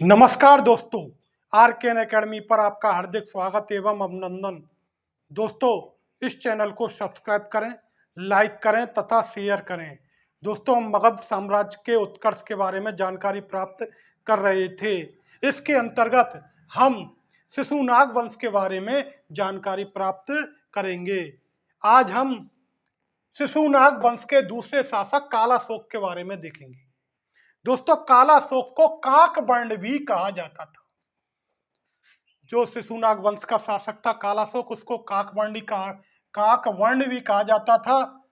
नमस्कार दोस्तों, आरकेएन एकेडमी पर आपका हार्दिक स्वागत एवं अभिनंदन। दोस्तों, इस चैनल को सब्सक्राइब करें, लाइक करें तथा शेयर करें। दोस्तों, हम मगध साम्राज्य के उत्कर्ष के बारे में जानकारी प्राप्त कर रहे थे। इसके अंतर्गत हम शिशुनाग वंश के बारे में जानकारी प्राप्त करेंगे। आज हम शिशुनाग वंश के दूसरे शासक कालाशोक के बारे में देखेंगे। दोस्तों, कालाशोक को काकवर्ण भी कहा जाता था। जो शिशुनाग वंश का शासक था कालाशोक, उसको काकवर्ण भी कहा जाता था।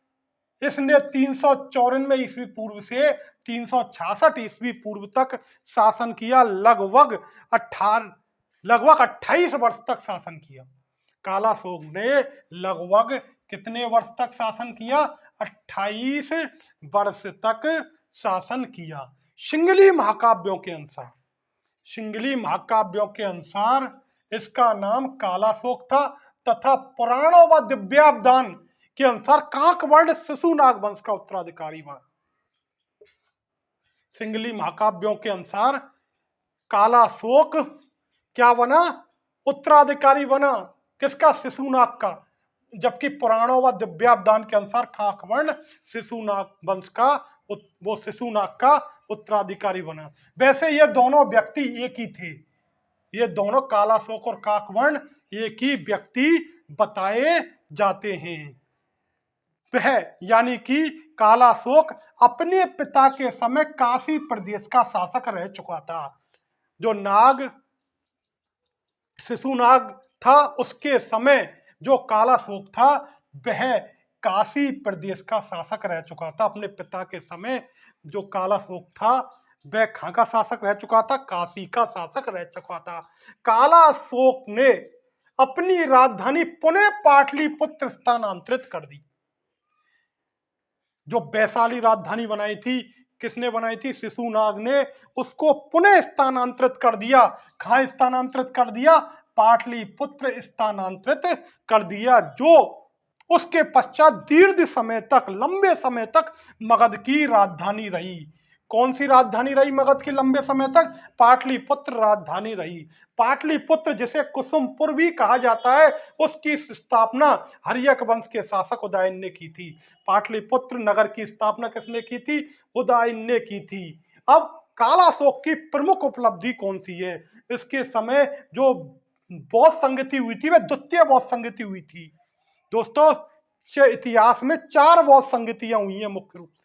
इसने 394 ईस्वी पूर्व से 366 ईस्वी पूर्व तक शासन किया। लगभग 28 वर्ष तक शासन किया। कालाशोक ने लगभग कितने वर्ष तक शासन किया? 28 वर्ष तक शासन किया। सिंगली महाकाव्यों के अनुसार इसका नाम कालाशोक था तथा पुराणों व दिव्यावदान के अनुसार काकवर्ण शिशुनाग वंश का उत्तराधिकारी बना। सिंगली महाकाव्यों के अनुसार कालाशोक क्या बना? उत्तराधिकारी बना। किसका? शिशुनाग का। जबकि पुराणों व दिव्यावदान के अनुसार काकवर्ण शिशुनाग वंश का शिशुनाग का उत्तराधिकारी बना। वैसे ये दोनों व्यक्ति एक ही थे। ये दोनों कालाशोक और काकवर्ण एक ही व्यक्ति बताए जाते हैं। वह यानी कि कालाशोक अपने पिता के समय काशी प्रदेश का शासक रह चुका था। जो शिशुनाग था उसके समय जो कालाशोक था वह काशी प्रदेश का शासक रह चुका था। अपने पिता के समय जो कालाशोक था वह कहाँ का शासक रह चुका था? काशी का शासक रह चुका था। कालाशोक ने अपनी राजधानी पुनः पाटलिपुत्र स्थानांतरित कर दी। जो वैशाली राजधानी बनाई थी, किसने बनाई थी? शिशुनाग ने। उसको पुनः स्थानांतरित कर दिया। कहाँ स्थानांतरित कर दिया? पाटलिपुत्र स्थानांतरित कर दिया, जो उसके पश्चात दीर्घ समय तक, लंबे समय तक मगध की राजधानी रही। कौन सी राजधानी रही मगध की लंबे समय तक? पाटलिपुत्र राजधानी रही। पाटलिपुत्र जिसे कुसुमपुर भी कहा जाता है, उसकी स्थापना हर्यक वंश के शासक उदयन ने की थी। पाटलिपुत्र नगर की स्थापना किसने की थी? उदयन ने की थी। अब कालाशोक की प्रमुख उपलब्धि कौन सी है? इसके समय जो बौद्ध संगति हुई थी वह द्वितीय बौद्ध संगति हुई थी। दोस्तों, इतिहास में 4 बौद्ध संगतियां हुई हैं मुख्य रूप से।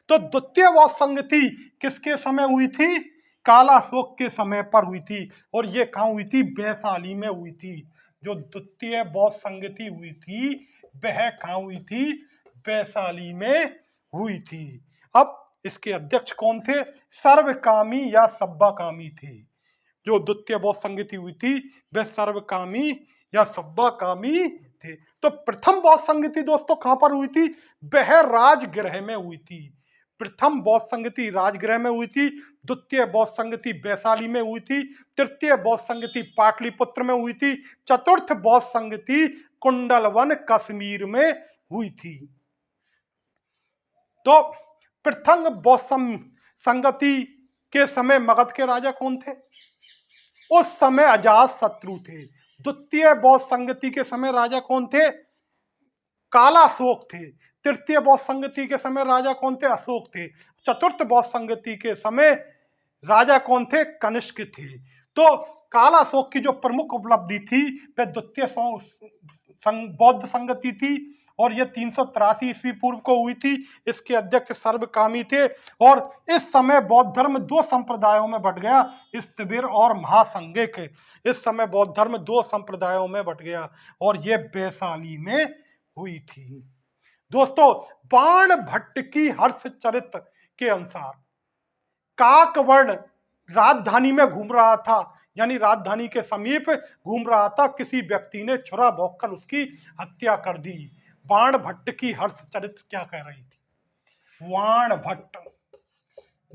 तो द्वितीय बौद्ध संगति किसके समय हुई थी? कालाशोक के समय पर हुई थी। और ये कहाँ हुई थी? वैशाली में हुई थी। जो द्वितीय बौद्ध संगति हुई थी वह कहाँ हुई थी? वैशाली में हुई थी। अब इसके अध्यक्ष कौन थे? सर्वकामी या सब्बाकामी थे। जो द्वितीय बौद्ध संगति हुई थी वह सर्वकामी या सब्बाकामी थे। तो प्रथम बौद्ध संगति दोस्तों कहां पर हुई थी? वह राजगृह में हुई थी। प्रथम बौद्ध संगति राजगृह में हुई थी। द्वितीय बौद्ध संगति वैशाली में हुई थी। तृतीय बौद्ध संगति पाटलिपुत्र में हुई थी। चतुर्थ बौद्ध संगति कुंडलवन कश्मीर में हुई थी। तो प्रथम बौद्ध संगति के समय मगध के राजा कौन थे? उस समय अजातशत्रु थे। द्वितीय बौद्ध संगति के समय राजा कौन थे? कालाशोक थे। तृतीय बौद्ध संगति के समय राजा कौन थे? अशोक थे। चतुर्थ बौद्ध संगति के समय राजा कौन थे? कनिष्क थे। तो कालाशोक की जो प्रमुख उपलब्धि थी वह द्वितीय बौद्ध संगति थी और यह 383 ईस्वी पूर्व को हुई थी। इसके अध्यक्ष सर्वकामी थे और इस समय बौद्ध धर्म 2 संप्रदायों में बट गया, स्थिविर और महासंघिक। इस समय बौद्ध धर्म 2 संप्रदायों में बट गया और यह वैशाली में हुई थी। दोस्तों, बाणभट्ट की हर्षचरित के अनुसार काकवर्ण राजधानी में घूम रहा था, यानी राजधानी के समीप घूम रहा था। किसी व्यक्ति ने छुरा भोंककर उसकी हत्या कर दी। बाणभट्ट की हर्षचरित्र क्या कह रही थी?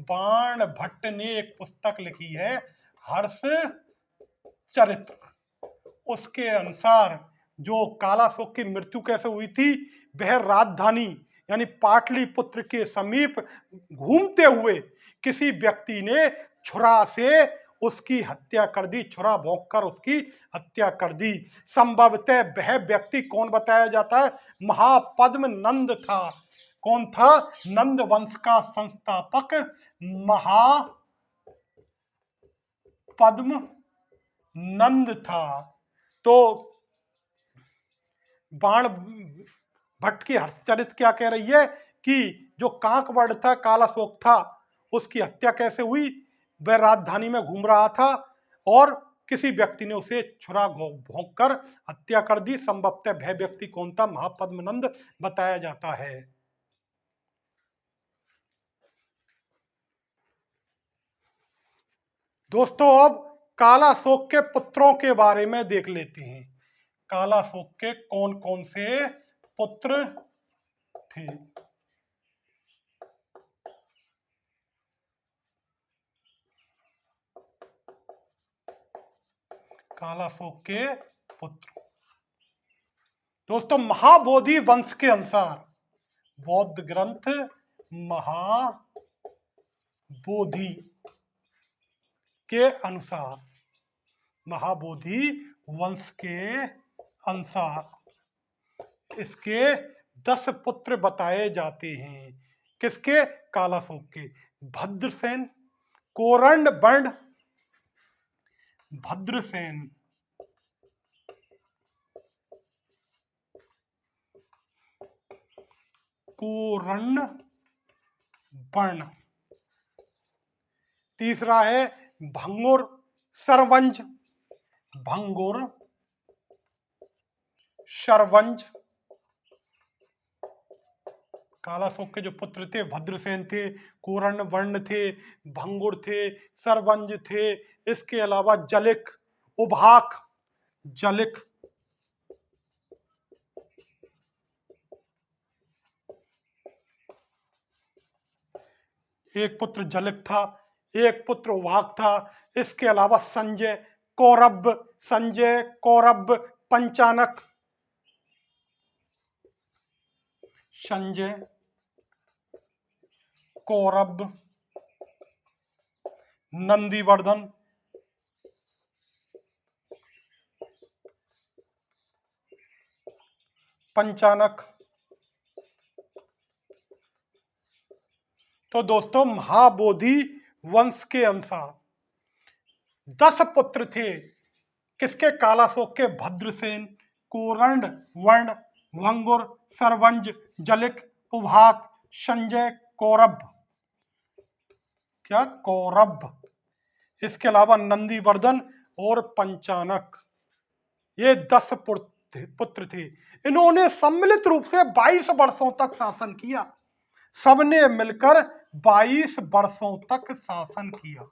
बाणभट्ट ने एक पुस्तक लिखी है हर्षचरित्र। उसके अनुसार जो कालाशोक की मृत्यु कैसे हुई थी? वह राजधानी यानी पाटलिपुत्र के समीप घूमते हुए किसी व्यक्ति ने छुरा से उसकी हत्या कर दी, छुरा भोंक कर उसकी हत्या कर दी। संभवतः वह व्यक्ति कौन बताया जाता है? महापद्म नंद था। कौन था? नंद वंश का संस्थापक महापद्म नंद था। तो बाण भट्ट की हस्तचरित क्या कह रही है कि जो कांकवड़ था, कालाशोक था, उसकी हत्या कैसे हुई? वह राजधानी में घूम रहा था और किसी व्यक्ति ने उसे छुरा भोंक कर हत्या कर दी। संभवतः वह व्यक्ति कौन था? महापद्मनंद बताया जाता है। दोस्तों अब कालाशोक के पुत्रों के बारे में देख लेते हैं। कालाशोक के कौन कौन से पुत्र थे? कालाशोक के पुत्र दोस्तों, महाबोधि वंश के अनुसार, बौद्ध ग्रंथ महाबोधि के अनुसार, महाबोधि वंश के अनुसार इसके 10 पुत्र बताए जाते हैं। किसके? कालाशोक के। भद्रसेन, कोरंड बंड, भद्रसेन, कोरंड बर्ण। तीसरा है भंगुर सरवंज, भंगुर सरवंज। कालाशोक के जो पुत्र थे, भद्रसेन थे, कोरण्य वर्ण थे, भंगुर थे, सरवंज थे। इसके अलावा जलिक, उभाक, जलिक, एक पुत्र जलिक था, एक पुत्र उभाक था। इसके अलावा संजय, कौरब, संजय, कौरब, पंचानक, संजय, कौरब, नंदीवर्धन, पंचानक। तो दोस्तों महाबोधि वंश के अनुसार 10 पुत्र थे। किसके? कालाशोक के। भद्रसेन, कोरंड वर्ण, भंगुर, सरवंज, जलिक, उभाक, संजय, कौरब। क्या? कौरब। इसके अलावा नंदीवर्धन और पंचानक। ये 10 पुत्र थे। इन्होंने सम्मिलित रूप से 22 वर्षों तक शासन किया। सबने मिलकर 22 वर्षों तक शासन किया।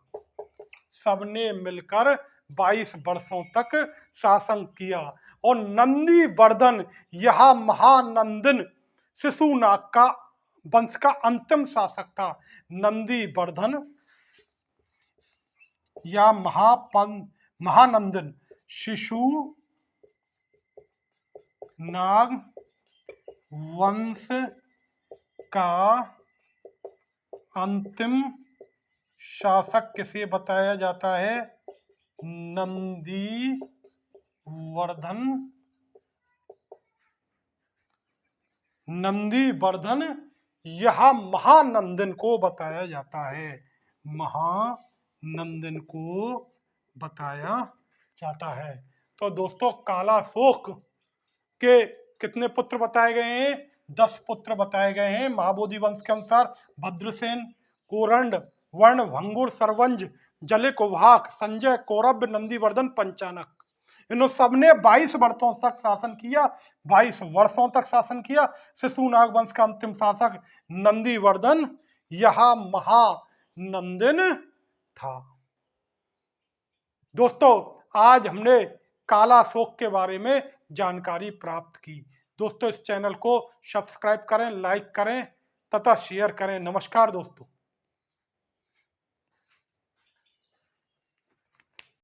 सबने मिलकर 22 वर्षों तक शासन किया। और नंदीवर्धन यह महानंदन शिशुनाग का वंश का अंतिम शासक था। नंदीवर्धन या महानंदन शिशुनाग वंश का अंतिम शासक किसे बताया जाता है? नंदीवर्धन। नंदीवर्धन यह महानंदन को बताया जाता है। महानंदन को बताया जाता है। तो दोस्तों कालाशोक के कितने पुत्र बताए गए हैं? 10 पुत्र बताए गए हैं महाबोधि वंश के अनुसार। भद्रसेन, कोरंड वर्ण, भंगुर, सरवंज, जलिक, उभाक, संजय, कौरब, नंदीवर्धन, पंचानक। इन सबने 22 वर्षों तक शासन किया। 22 वर्षों तक शासन किया। शिशुनाग वंश का अंतिम शासक नंदीवर्धन यह महानंदन था। दोस्तों आज हमने कालाशोक के बारे में जानकारी प्राप्त की। दोस्तों इस चैनल को सब्सक्राइब करें, लाइक करें तथा शेयर करें। नमस्कार दोस्तों।